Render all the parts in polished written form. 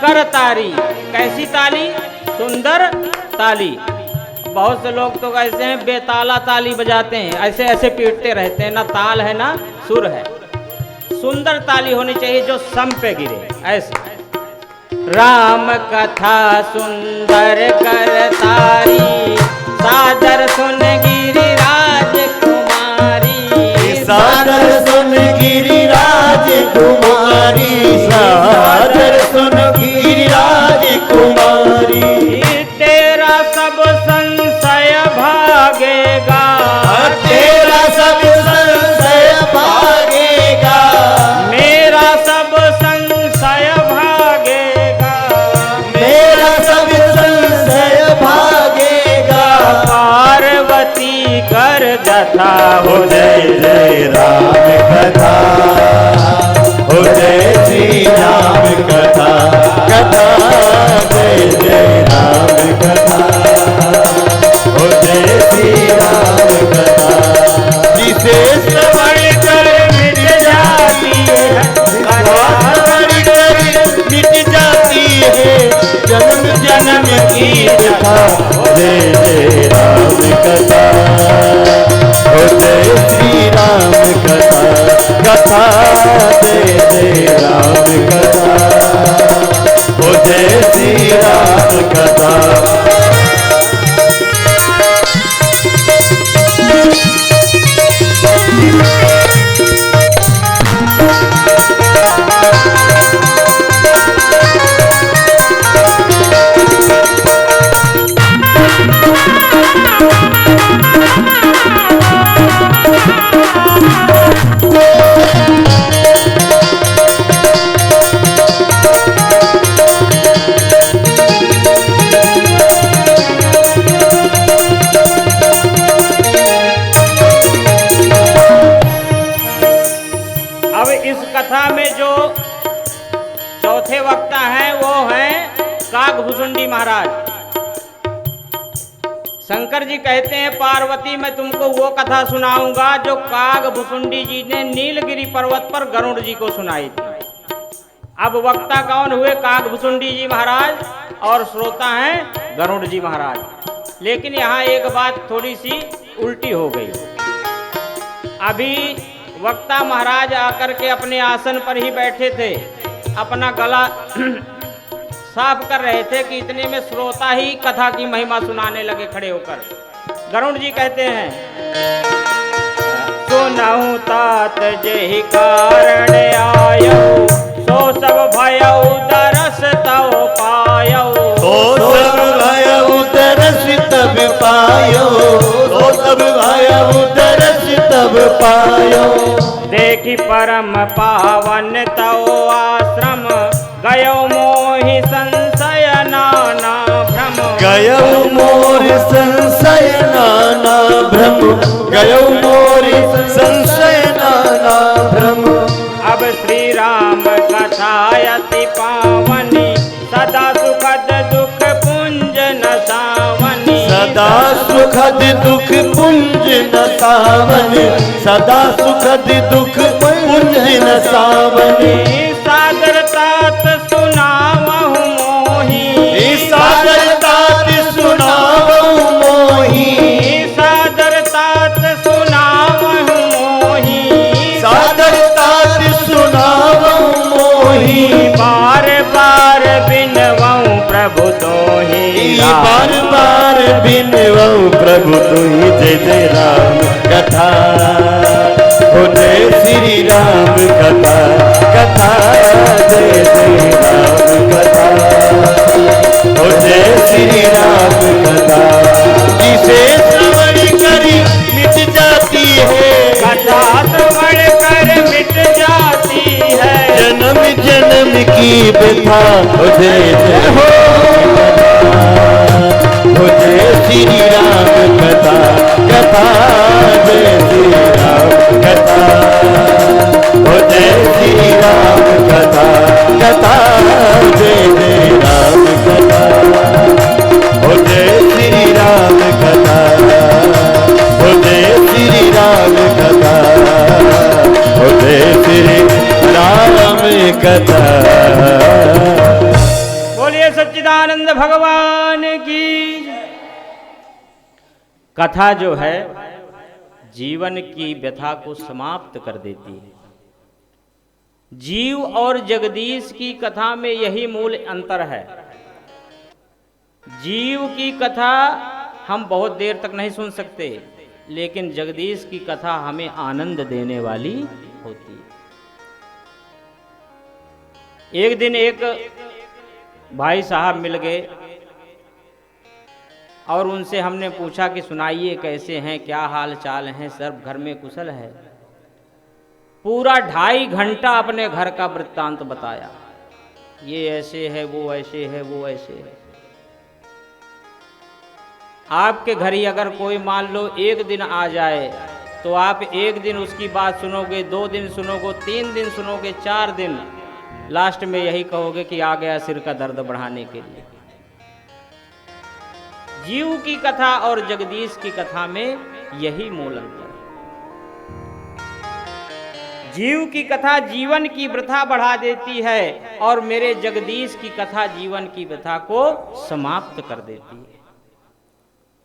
कर तारी। कैसी ताली? सुंदर ताली। बहुत से लोग तो ऐसे हैं बेताला ताली बजाते हैं, ऐसे ऐसे पीटते रहते हैं, ना ताल है ना सुर है। सुंदर ताली होनी चाहिए जो सम पे गिरे, ऐसे। राम कथा सुंदर कर तारी, सादर सुन गिरिराज कुमारी। सादर सुन गिरिराज कुमारी, सादर सुन गिरिराज कुमारी। तेरा सब संशय भागेगा, तेरा सब संशय भागेगा, मेरा सब संशय भागेगा, मेरा सब संशय भागेगा। पार्वती कर कथा हो जय जय राम कथा, हो जय श्री राम कथा, कथा जय जय राम कथा, हो जय श्री राम कथा। जिसे श्रवण कर मिट जाती है, मिट जाती है जन्म जन्म की कथा। जय जय राम कथा, हो जय श्री राम कथा, कथा जय जय राम कथा, हो जय श्री राम कथा। चौथे वक्ता हैं वो हैं काकभुसुंडी महाराज। शंकर जी कहते हैं पार्वती मैं तुमको वो कथा सुनाऊंगा जो काकभुसुंडी जी ने नीलगिरी पर्वत पर गरुड़ जी को सुनाई थी। अब वक्ता कौन हुए? काकभुसुंडी जी महाराज और श्रोता हैं गरुड़ जी महाराज। लेकिन यहाँ एक बात थोड़ी सी उल्टी हो गई। अभी वक्ता महाराज आकर के अपने आसन पर ही बैठे थे, अपना गला साफ कर रहे थे कि इतने में श्रोता ही कथा की महिमा सुनाने लगे खड़े होकर। गरुड़ जी कहते हैं सुनहु तात जेहि कारण आयो, सो सब भयउ दरस तव पायो। सो सब भयउ दरस तब पायो, सो सब भयउ दरस तब पायो। देखि परम पावन तव आश्रम, गयो मोहि संशय नाना भ्रम। गयो मोरि संशय नाना भ्रम, गयो मोरि संशय नाना भ्रम। अब श्री राम कथा अति पावनी, सदा सुखद दुख पुंज न सावनी। सदा सुखद दुख पुंज न सावनी, सदा सुखद दुख पुंज न सावनी। सादर तात सुनावहु मोहि, सादर तात सुनावहु मोहि। सादर तात सुनावहु मोहि, सादर तात सुनावहु मोहि। बार बार बिनवहु प्रभु तोहि, बार बार बिनवहु प्रभु तोहि। जय जय राम कथा, हो जय श्री राम कथा, कथा जय जय राम कथा, हो जय श्री राम कथा। जिसे श्रवण करी मिट जाती है, कथा श्रवण कर मिट जाती है। जन्म जन्म की व्यथा। हो जय जय हो जय श्री राम कथा, कथा जय श्री राम कथा, हो जय श्री राम कथा, कथा जय जय राम कथा, हो जय श्री राम कथा, हो जय श्री राम कथा, हो जय श्री राम कथा। सच्चिदानंद भगवान की। कथा जो है जीवन की व्यथा को समाप्त कर देती है। जीव और जगदीश की कथा में यही मूल अंतर है। जीव की कथा हम बहुत देर तक नहीं सुन सकते, लेकिन जगदीश की कथा हमें आनंद देने वाली होती है। एक दिन एक भाई साहब मिल गए और उनसे हमने पूछा कि सुनाइए कैसे हैं, क्या हाल चाल हैं, सब घर में कुशल है। पूरा 2.5 घंटा अपने घर का वृत्तांत बताया। ये ऐसे है, वो ऐसे है, वो ऐसे है। आपके घर ही अगर कोई मान लो एक दिन आ जाए तो आप एक दिन उसकी बात सुनोगे, 2 दिन सुनोगे, 3 दिन सुनोगे, 4 दिन, लास्ट में यही कहोगे कि आ गया सिर का दर्द बढ़ाने के लिए। जीव की कथा और जगदीश की कथा में यही मूल अंतर है। जीव की कथा जीवन की वृथा बढ़ा देती है और मेरे जगदीश की कथा जीवन की व्यथा को समाप्त कर देती है।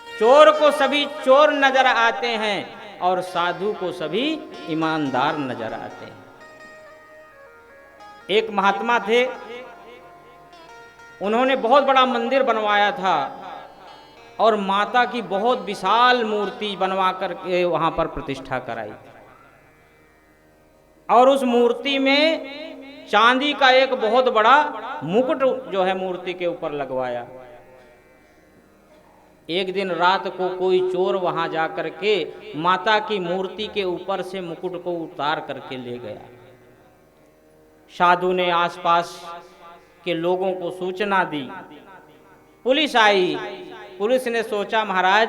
चोर को सभी चोर नजर आते हैं और साधु को सभी ईमानदार नजर आते हैं। एक महात्मा थे, उन्होंने बहुत बड़ा मंदिर बनवाया था और माता की बहुत विशाल मूर्ति बनवा करके वहां पर प्रतिष्ठा कराई और उस मूर्ति में चांदी का एक बहुत बड़ा मुकुट जो है मूर्ति के ऊपर लगवाया। एक दिन रात को कोई चोर वहां जाकर के माता की मूर्ति के ऊपर से मुकुट को उतार करके ले गया। साधु ने आसपास के लोगों को सूचना दी, पुलिस आई। पुलिस ने सोचा महाराज,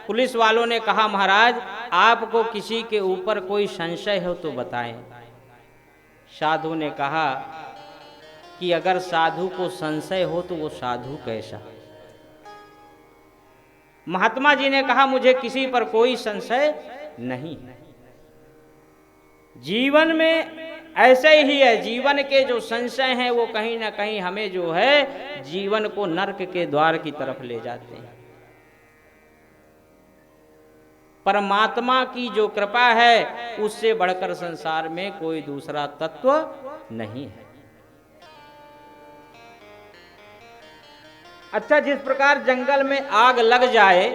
पुलिस वालों ने कहा महाराज आपको किसी के ऊपर कोई संशय हो तो बताएं। साधु ने कहा कि अगर साधु को संशय हो तो वो साधु कैसा? महात्मा जी ने कहा मुझे किसी पर कोई संशय नहीं है। जीवन में ऐसे ही है, जीवन के जो संशय हैं वो कहीं ना कहीं हमें जो है जीवन को नरक के द्वार की तरफ ले जाते हैं। परमात्मा की जो कृपा है उससे बढ़कर संसार में कोई दूसरा तत्व नहीं है। अच्छा, जिस प्रकार जंगल में आग लग जाए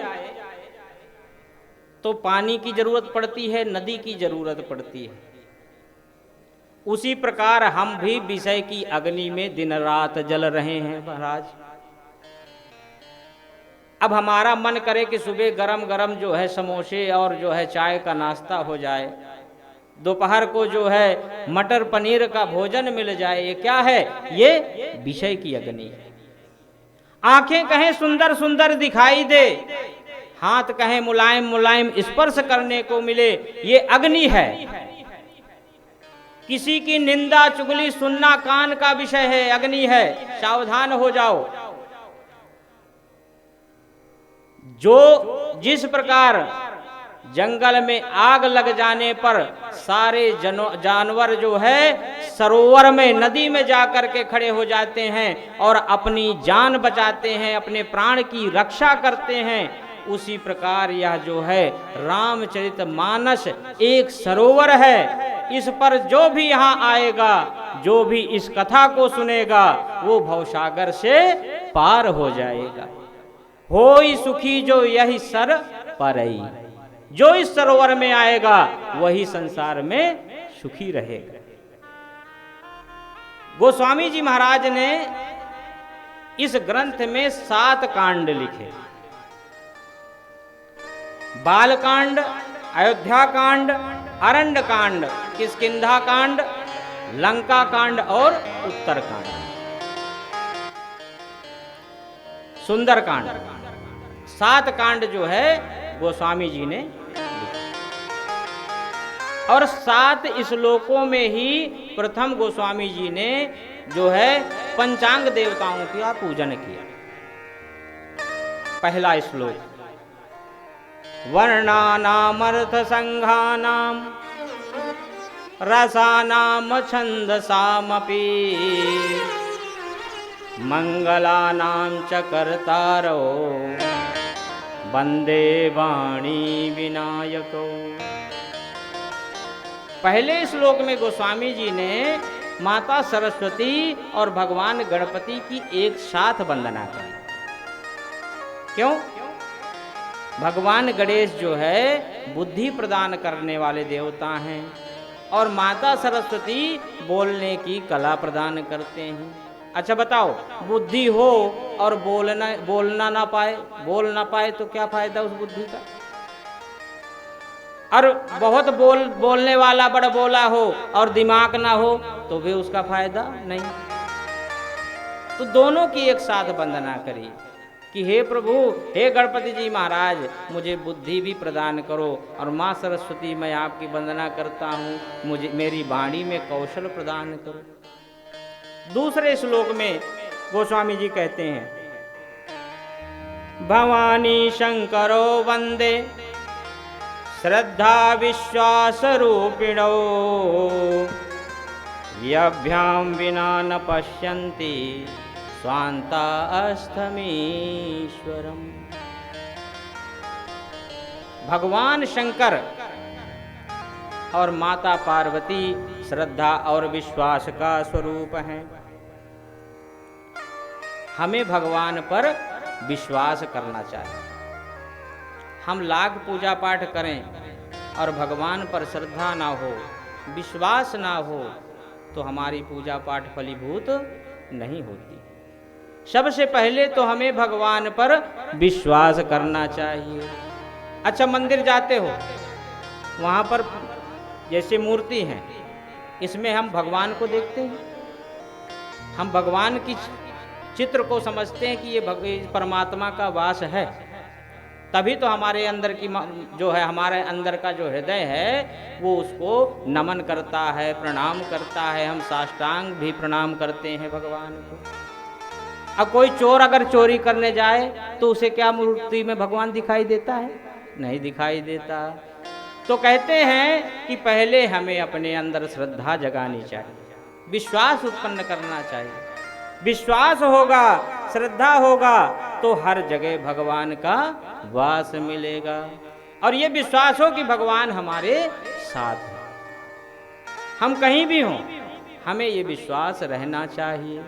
तो पानी की जरूरत पड़ती है, नदी की जरूरत पड़ती है, उसी प्रकार हम भी विषय की अग्नि में दिन रात जल रहे हैं महाराज। अब हमारा मन करे कि सुबह गरम गरम जो है समोसे और जो है चाय का नाश्ता हो जाए, दोपहर को जो है मटर पनीर का भोजन मिल जाए। ये क्या है? ये विषय की अग्नि है। आंखें कहें सुंदर सुंदर दिखाई दे, हाथ कहें मुलायम मुलायम स्पर्श करने को मिले, ये अग्नि है। किसी की निंदा चुगली सुनना कान का विषय है, अग्नि है, सावधान हो जाओ। जो जिस प्रकार जंगल में आग लग जाने पर सारे जानवर जो है सरोवर में, नदी में जाकर के खड़े हो जाते हैं और अपनी जान बचाते हैं, अपने प्राण की रक्षा करते हैं, उसी प्रकार यह जो है रामचरितमानस एक सरोवर है। इस पर जो भी यहाँ आएगा, जो भी इस कथा को सुनेगा, वो भवसागर से पार हो जाएगा। होई सुखी जो यही सर परई, जो इस सरोवर में आएगा वही संसार में सुखी रहेगा। गोस्वामी जी महाराज ने इस ग्रंथ में 7 कांड लिखे। बाल कांड, अयोध्या कांड, अरण्य कांड, किष्किंधा कांड, लंका कांड और उत्तर कांड, सुंदर कांड। 7 कांड जो है गोस्वामी जी ने लिखे और 7 श्लोकों में ही प्रथम गोस्वामी जी ने जो है पंचांग देवताओं का पूजन किया। पहला श्लोक, वर्णानामर्थ संघानाम रसानाम छंदसामपि मंगलानां च कर्तारो वंदे वाणी विनायको। पहले श्लोक में गोस्वामी जी ने माता सरस्वती और भगवान गणपति की एक साथ वंदना की। क्यों? भगवान गणेश जो है बुद्धि प्रदान करने वाले देवता हैं और माता सरस्वती बोलने की कला प्रदान करते हैं। अच्छा बताओ, बुद्धि हो और बोलना ना पाए, बोल ना पाए तो क्या फायदा उस बुद्धि का? और बहुत बोलने वाला बड़ा बोला हो और दिमाग ना हो तो भी उसका फायदा नहीं। तो दोनों की एक साथ वंदना करिए कि हे प्रभु, हे गणपति जी महाराज, मुझे बुद्धि भी प्रदान करो और माँ सरस्वती मैं आपकी वंदना करता हूँ, मुझे मेरी वाणी में कौशल प्रदान करो। दूसरे श्लोक में गोस्वामी जी कहते हैं, भवानी शंकरो वंदे श्रद्धा विश्वास रूपिणो यभ्यां विना न पश्यन्ति स्वान्ता अस्थमीश्वरम। भगवान शंकर और माता पार्वती श्रद्धा और विश्वास का स्वरूप हैं। हमें भगवान पर विश्वास करना चाहिए। हम लाख पूजा पाठ करें और भगवान पर श्रद्धा ना हो, विश्वास ना हो तो हमारी पूजा पाठ फलीभूत नहीं होती। सबसे पहले तो हमें भगवान पर विश्वास करना चाहिए। अच्छा, मंदिर जाते हो, वहाँ पर जैसे मूर्ति हैं, इसमें हम भगवान को देखते हैं, हम भगवान की चित्र को समझते हैं कि ये परमात्मा का वास है, तभी तो हमारे अंदर की जो है, हमारे अंदर का जो हृदय है वो उसको नमन करता है, प्रणाम करता है। हम साष्टांग भी प्रणाम करते हैं भगवान को। अब कोई चोर अगर चोरी करने जाए तो उसे क्या मूर्ति में भगवान दिखाई देता है? नहीं दिखाई देता। तो कहते हैं कि पहले हमें अपने अंदर श्रद्धा जगानी चाहिए, विश्वास उत्पन्न करना चाहिए। विश्वास होगा, श्रद्धा होगा तो हर जगह भगवान का वास मिलेगा। और ये विश्वास हो कि भगवान हमारे साथ है, हम कहीं भी हों, हमें ये विश्वास रहना चाहिए।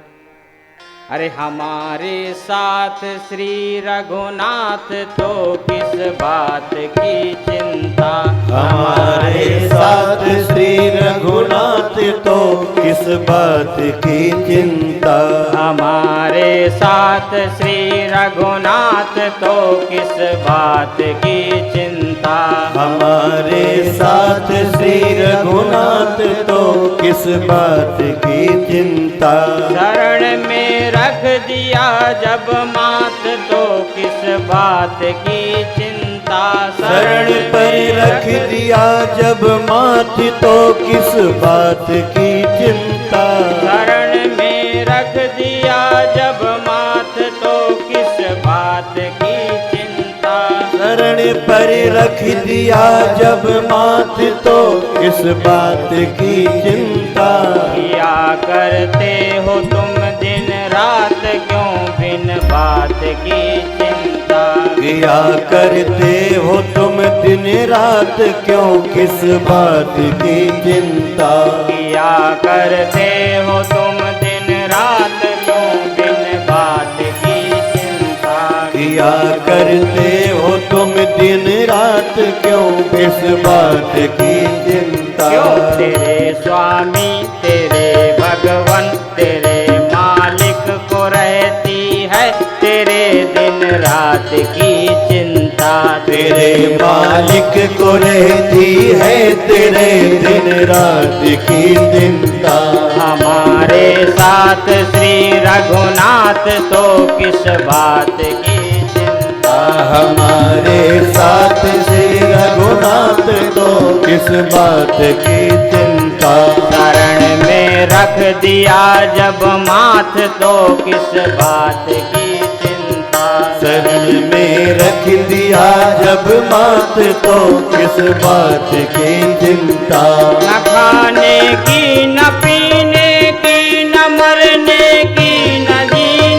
अरे हमारे साथ श्री रघुनाथ तो किस बात की चिंता, हमारे साथ श्री रघुनाथ तो किस बात की चिंता, हमारे साथ श्री रघुनाथ तो किस बात की चिंता, हमारे साथ श्री रघुनाथ तो किस बात की चिंता। शरण में रख दिया जब मात तो किस बात की चिंता, शरण पर रख दिया जब मात तो किस बात की चिंता, शरण में रख दिया जब मात तो किस बात की चिंता, शरण पर रख दिया जब मात तो किस बात की चिंता। किया करते हो तुम दिन रात क्यों बिन बात की चिंता, किया करते हो तुम दिन रात क्यों किस बात की चिंता, किया करते हो तुम दिन रात क्यों बिन बात की चिंता, किया करते हो तुम दिन रात क्यों किस बात की चिंता। क्यों तेरे स्वामी तेरे भगवन तेरे मालिक को रहती है तेरे दिन रात की चिंता, तेरे मालिक को रहती है तेरे दिन रात की चिंता। हमारे साथ श्री रघुनाथ तो किस बात की चिंता, हमारे साथ श्री रघुनाथ तो किस बात की चिंता। शरण में रख दिया जब माथ तो किस बात की चिंता, शरण में रख दिया जब मात तो किस बात की चिंता। न खाने की न पीने की न मरने की न जीने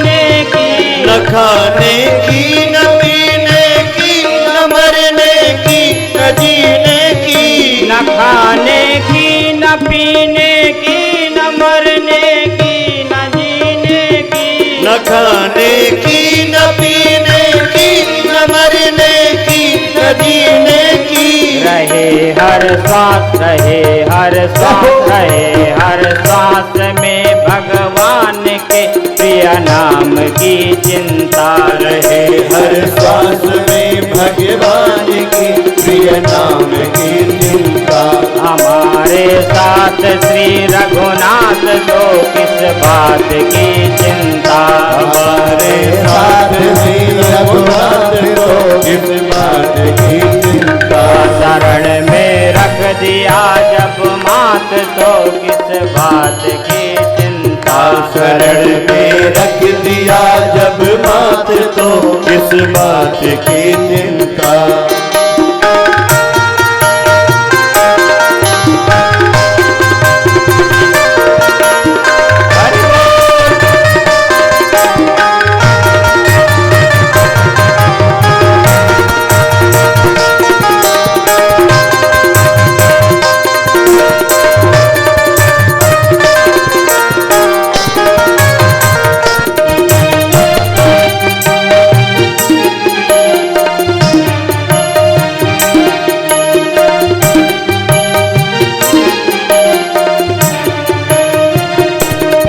हर श्वास रहे, हर श्वास रहे, हर श्वास में भगवान के प्रिय नाम की चिंता रहे, हर श्वास में भगवान की प्रिय नाम की चिंता। हमारे साथ श्री रघुनाथ को किस बात की चिंता, हमारे साथ श्री रघुनाथ को किस बात की चिंता। शरण में रख दिया जब मात तो किस बात की चिंता, शरण में रख दिया जब मात तो किस बात की चिंता।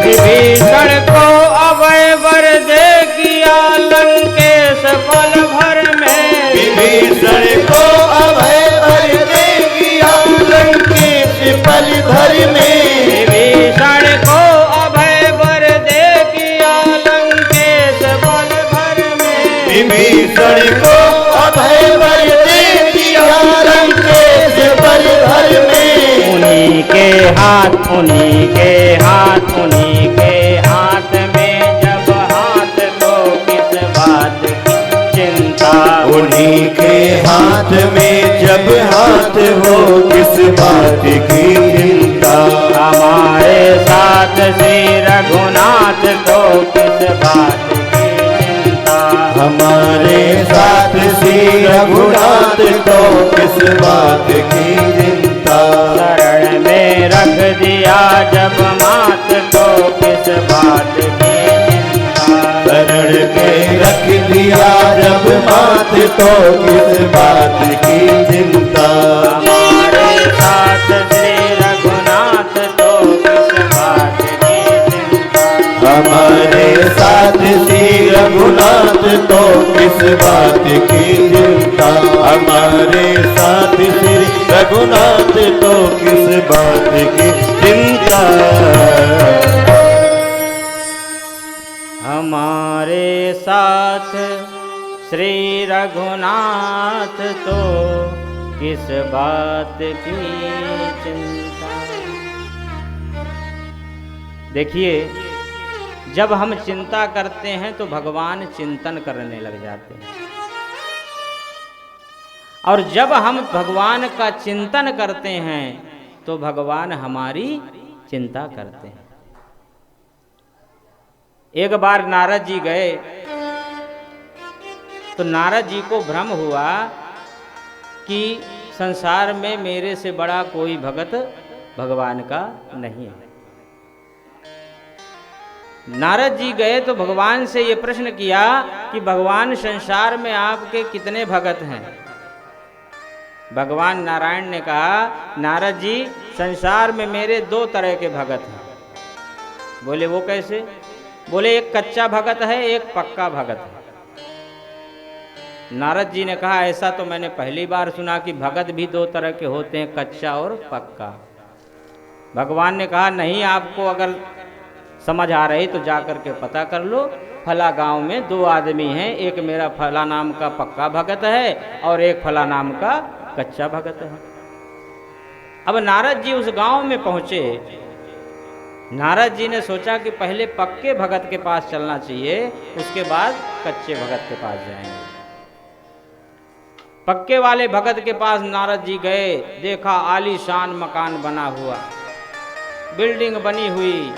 विभीषण को अभय वर दे किया लंकेश पल भर में, विभीषण को अभय वर दे किया लंकेश पल भर में। विभीषण को अभय वर दे किया लंकेश पल भर में, विभीषण को अभय वर दे किया लंकेश पल भर में। उन्हीं के हाथ, उन्हीं के हाथ, उन्हीं के हाथ में जब हाथ तो किस बात की चिंता, उन्हीं के हाथ में जब हाथ हो किस बात की चिंता। हमारे साथ श्री रघुनाथ तो किस बात की चिंता, हमारे साथ श्री रघुनाथ तो किस बात की चिंता। शरण में रख दिया जब मात तो किस बात की चिंता, शरण में रख दिया जब मात तो किस बात की चिंता। हमारे साथ श्री रघुनाथ तो किस बात की चिंता, हमारे साथ श्री रघुनाथ तो किस बात की चिंता। हमारे साथ श्री रघुनाथ तो किस बात की चिंता। हमारे साथ श्री रघुनाथ तो किस बात की चिंता। देखिए, जब हम चिंता करते हैं तो भगवान चिंतन करने लग जाते हैं, और जब हम भगवान का चिंतन करते हैं तो भगवान हमारी चिंता करते हैं। एक बार नारद जी गए तो नारद जी को भ्रम हुआ कि संसार में मेरे से बड़ा कोई भगत भगवान का नहीं है। नारद जी गए तो भगवान से ये प्रश्न किया कि भगवान, संसार में आपके कितने भगत हैं? भगवान नारायण ने कहा, नारद जी, संसार में मेरे दो तरह के भगत हैं। बोले वो कैसे? बोले एक कच्चा भगत है, एक पक्का भगत है। नारद जी ने कहा, ऐसा तो मैंने पहली बार सुना कि भगत भी दो तरह के होते हैं, कच्चा और पक्का। भगवान ने कहा, नहीं, आपको अगर समझ आ रही तो जा कर के पता कर लो। फला गांव में दो आदमी हैं, एक मेरा फला नाम का पक्का भगत है और एक फला नाम का कच्चा भगत है। अब नारद जी उस गांव में पहुंचे। नारद जी ने सोचा कि पहले पक्के भगत के पास चलना चाहिए, उसके बाद कच्चे भगत के पास जाएंगे। पक्के वाले भगत के पास नारद जी गए, देखा आलीशान मकान बना हुआ, बिल्डिंग बनी हुई।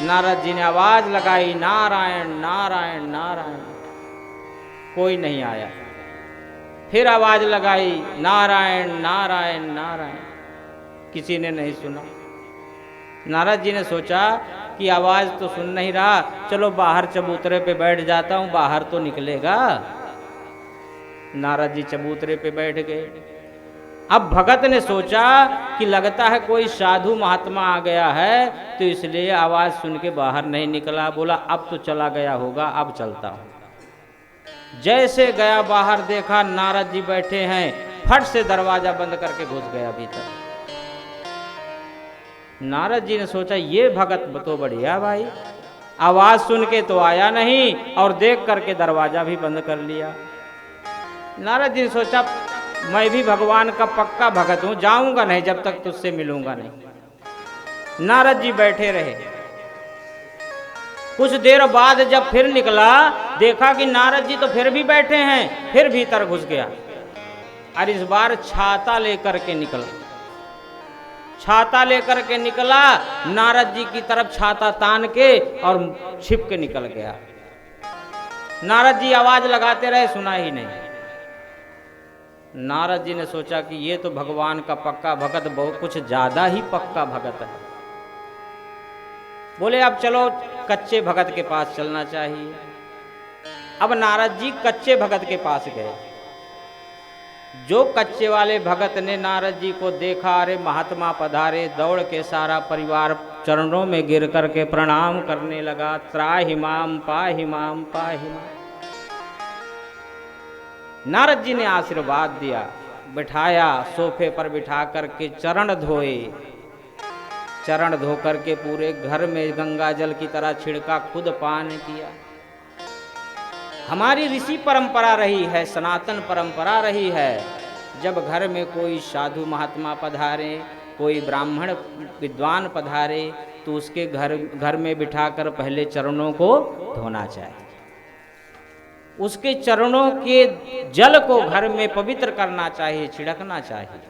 नारद जी ने आवाज लगाई, नारायण नारायण नारायण। कोई नहीं आया। फिर आवाज लगाई, नारायण नारायण नारायण। किसी ने नहीं सुना। नारद जी ने सोचा कि आवाज तो सुन नहीं रहा, चलो बाहर चबूतरे पे बैठ जाता हूं, बाहर तो निकलेगा। नारद जी चबूतरे पे बैठ गए। अब भगत ने सोचा कि लगता है कोई साधु महात्मा आ गया है, तो इसलिए आवाज सुन के बाहर नहीं निकला। बोला अब तो चला गया होगा, अब चलता हूं। जैसे गया बाहर देखा नारद जी बैठे हैं, फट से दरवाजा बंद करके घुस गया भीतर। नारद जी ने सोचा ये भगत तो बढ़िया भाई, आवाज सुन के तो आया नहीं और देख करके दरवाजा भी बंद कर लिया। नारद जी ने सोचा मैं भी भगवान का पक्का भगत हूं, जाऊंगा नहीं जब तक तुझसे मिलूंगा नहीं। नारद जी बैठे रहे। कुछ देर बाद जब फिर निकला, देखा कि नारद जी तो फिर भी बैठे हैं, फिर भीतर घुस गया और इस बार छाता लेकर के निकला। छाता लेकर के निकला, नारद जी की तरफ छाता तान के और छिप के निकल गया। नारद जी आवाज लगाते रहे, सुना ही नहीं। नारद जी ने सोचा कि ये तो भगवान का पक्का भगत बहुत कुछ ज्यादा ही पक्का भगत है। बोले अब चलो कच्चे भगत के पास चलना चाहिए। अब नारद जी कच्चे भगत के पास गए। जो कच्चे वाले भगत ने नारद जी को देखा, अरे महात्मा पधारे, दौड़ के सारा परिवार चरणों में गिर करके प्रणाम करने लगा। त्राहि माम पाहि माम पाहि माम। नारद जी ने आशीर्वाद दिया, बिठाया, सोफे पर बिठा करके चरण धोए। चरण धो करके पूरे घर में गंगा जल की तरह छिड़का, खुद पान किया। हमारी ऋषि परंपरा रही है, सनातन परंपरा रही है, जब घर में कोई साधु महात्मा पधारे, कोई ब्राह्मण विद्वान पधारे, तो उसके घर में बिठाकर पहले चरणों को धोना चाहिए। उसके चरणों के जल को घर में पवित्र करना चाहिए, छिड़कना चाहिए।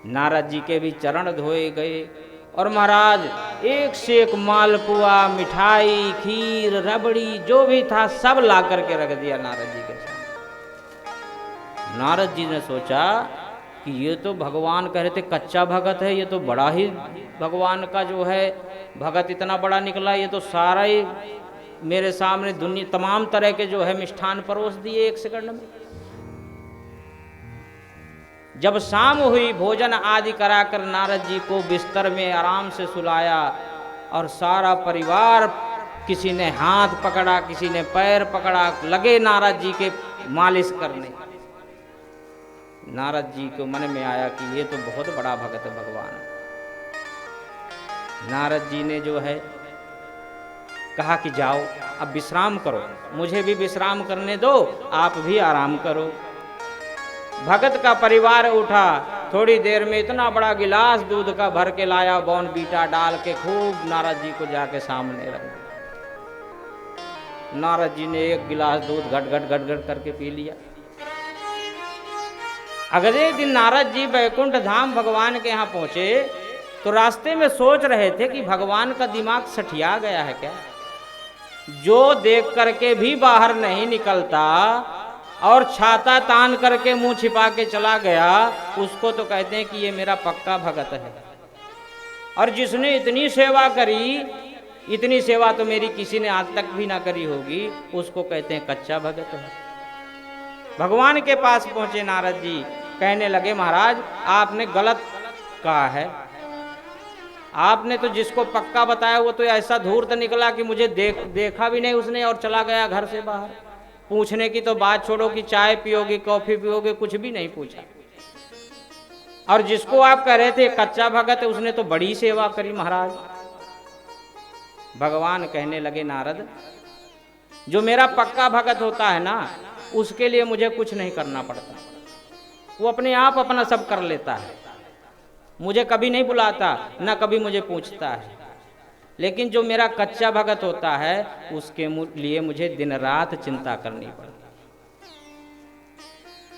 नारद जी के भी चरण धोए गए और महाराज एक से एक मालपुआ, मिठाई, खीर, रबड़ी जो भी था सब ला करके रख दिया नारद जी के सामने। नारद जी ने सोचा कि ये तो भगवान कह रहे थे कच्चा भगत है, ये तो बड़ा ही भगवान का जो है भगत इतना बड़ा निकला, ये तो सारा ही मेरे सामने दुनिया तमाम तरह के जो है मिष्ठान परोस दिए एक सेकंड में। जब शाम हुई, भोजन आदि कराकर नारद जी को बिस्तर में आराम से सुलाया और सारा परिवार, किसी ने हाथ पकड़ा, किसी ने पैर पकड़ा, लगे नारद जी के मालिश करने। नारद जी को मन में आया कि ये तो बहुत बड़ा भगत है भगवान। नारद जी ने जो है कहा कि जाओ अब विश्राम करो, मुझे भी विश्राम करने दो, आप भी आराम करो। भगत का परिवार उठा, थोड़ी देर में इतना बड़ा गिलास दूध का भर के लाया, बॉर्नवीटा डाल के खूब नारद जी को जाके सामने रख। नारद जी ने एक गिलास दूध घट घट घट घट करके पी लिया। अगले दिन नारद जी वैकुंठ धाम भगवान के यहाँ पहुंचे तो रास्ते में सोच रहे थे कि भगवान का दिमाग सठिया गया है क्या, जो देख करके भी बाहर नहीं निकलता और छाता तान करके मुंह छिपा के चला गया, उसको तो कहते हैं कि ये मेरा पक्का भगत है। और जिसने इतनी सेवा करी, इतनी सेवा तो मेरी किसी ने आज तक भी ना करी होगी, उसको कहते हैं कच्चा भगत है। भगवान के पास पहुंचे नारद जी, कहने लगे महाराज आपने गलत कहा है, आपने तो जिसको पक्का बताया वो तो ऐसा धूर्त निकला कि मुझे देखा भी नहीं उसने और चला गया घर से बाहर। पूछने की तो बात छोड़ो कि चाय पियोगे, कॉफी पियोगे, कुछ भी नहीं पूछा। और जिसको आप कह रहे थे कच्चा भगत है, उसने तो बड़ी सेवा करी महाराज। भगवान कहने लगे नारद, जो मेरा पक्का भगत होता है ना, उसके लिए मुझे कुछ नहीं करना पड़ता, वो अपने आप अपना सब कर लेता है, मुझे कभी नहीं बुलाता, ना कभी मुझे पूछता है। लेकिन जो मेरा कच्चा भगत होता है, उसके लिए मुझे दिन रात चिंता करनी पड़ती।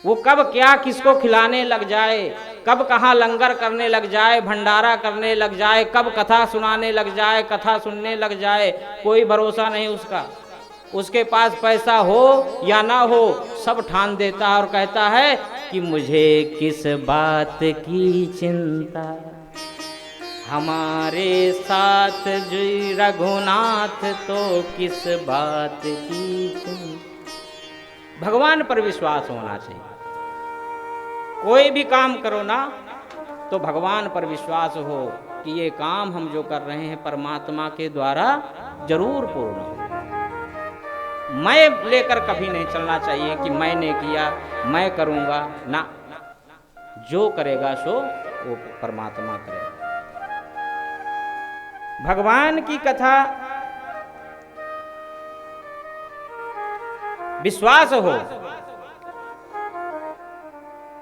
वो कब क्या किसको खिलाने लग जाए, कब कहाँ लंगर करने लग जाए, भंडारा करने लग जाए, कब कथा सुनाने लग जाए, कथा सुनने लग जाए, कोई भरोसा नहीं उसका। उसके पास पैसा हो या ना हो, सब ठान देता है और कहता है कि मुझे किस बात की चिंता, हमारे साथ जो रघुनाथ तो किस बात की चिंता। भगवान पर विश्वास होना चाहिए। कोई भी काम करो ना तो भगवान पर विश्वास हो कि ये काम हम जो कर रहे हैं परमात्मा के द्वारा जरूर पूर्ण हो। मैं लेकर कभी नहीं चलना चाहिए कि मैंने किया, मैं करूंगा ना। जो करेगा सो वो परमात्मा करेगा। भगवान की कथा विश्वास हो।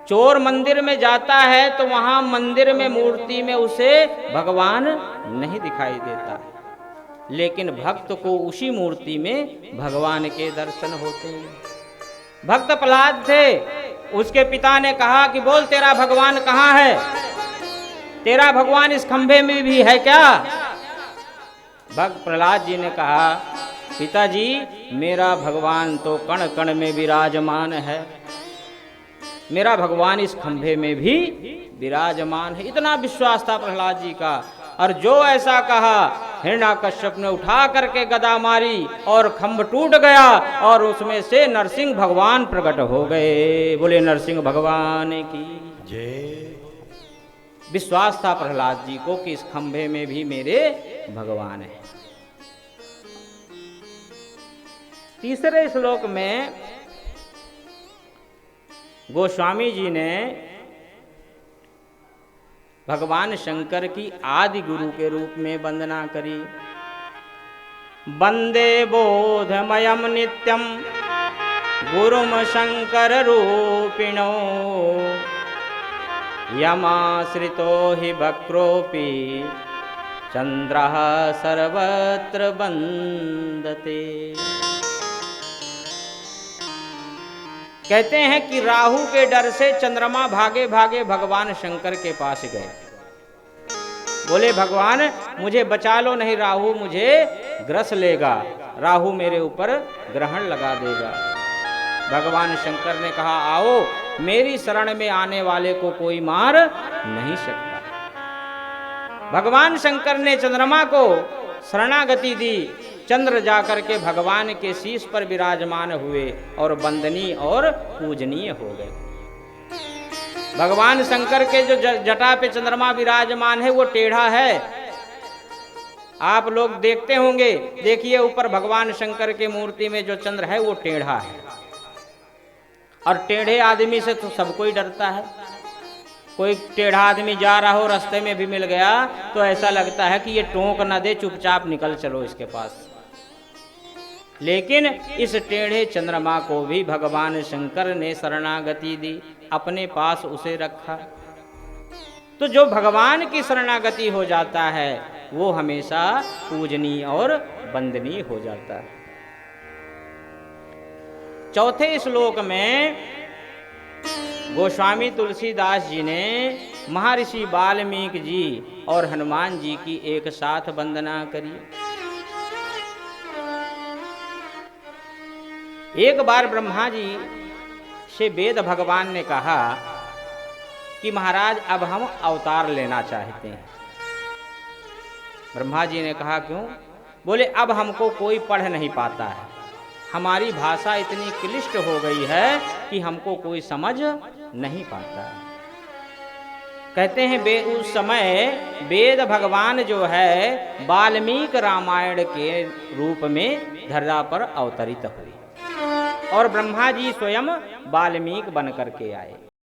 चोर मंदिर में जाता है तो वहां मंदिर में मूर्ति में उसे भगवान नहीं दिखाई देता, लेकिन भक्त को उसी मूर्ति में भगवान के दर्शन होते हैं। भक्त प्रहलाद थे, उसके पिता ने कहा कि बोल तेरा भगवान कहाँ है, तेरा भगवान इस खंभे में भी है क्या? भक्त प्रहलाद जी ने कहा पिताजी मेरा भगवान तो कण कण में विराजमान है, मेरा भगवान इस खंभे में भी विराजमान है। इतना विश्वास था प्रहलाद जी का। और जो ऐसा कहा, हिरण्याकश्यप ने उठा करके गदा मारी और खंभ टूट गया और उसमें से नरसिंह भगवान प्रकट हो गए। बोले नरसिंह भगवान की जय। विश्वास था प्रहलाद जी को कि इस खंभे में भी मेरे भगवान है। तीसरे श्लोक में गोस्वामी जी ने भगवान शंकर की आदि गुरु के रूप में वंदना करी। वंदे बोधमयम नित्यम गुरुम शंकर रूपिणो यमाश्रितो हि वक्रोपि चंद्रः सर्वत्र वंदते। कहते हैं कि राहु के डर से चंद्रमा भागे भागे भगवान शंकर के पास गए। बोले भगवान मुझे बचा लो, नहीं राहु मुझे ग्रस लेगा, राहु मेरे ऊपर ग्रहण लगा देगा। भगवान शंकर ने कहा आओ, मेरी शरण में आने वाले को कोई मार नहीं सकता। भगवान शंकर ने चंद्रमा को शरणागति दी। चंद्र जाकर के भगवान के शीश पर विराजमान हुए और वंदनीय और पूजनीय हो गए। भगवान शंकर के जो जटा पे चंद्रमा विराजमान है वो टेढ़ा है। आप लोग देखते होंगे, देखिए ऊपर भगवान शंकर के मूर्ति में जो चंद्र है वो टेढ़ा है। और टेढ़े आदमी से तो सब कोई डरता है। कोई टेढ़ा आदमी जा रहा हो, रास्ते में भी मिल गया तो ऐसा लगता है कि ये टोंक न दे, चुपचाप निकल चलो इसके पास। लेकिन इस टेढ़े चंद्रमा को भी भगवान शंकर ने शरणागति दी, अपने पास उसे रखा। तो जो भगवान की शरणागति हो जाता है वो हमेशा पूजनीय और वंदनीय हो जाता है। चौथे श्लोक में गोस्वामी तुलसीदास जी ने महर्षि वाल्मीकि जी और हनुमान जी की एक साथ वंदना करी। एक बार ब्रह्मा जी से वेद भगवान ने कहा कि महाराज अब हम अवतार लेना चाहते हैं। ब्रह्मा जी ने कहा क्यों? बोले अब हमको कोई पढ़ नहीं पाता है, हमारी भाषा इतनी क्लिष्ट हो गई है कि हमको कोई समझ नहीं पाता है। कहते हैं उस समय वेद भगवान जो है वाल्मीकि रामायण के रूप में धरा पर अवतरित हुए और ब्रह्मा जी स्वयं वाल्मीकि बन करके आए।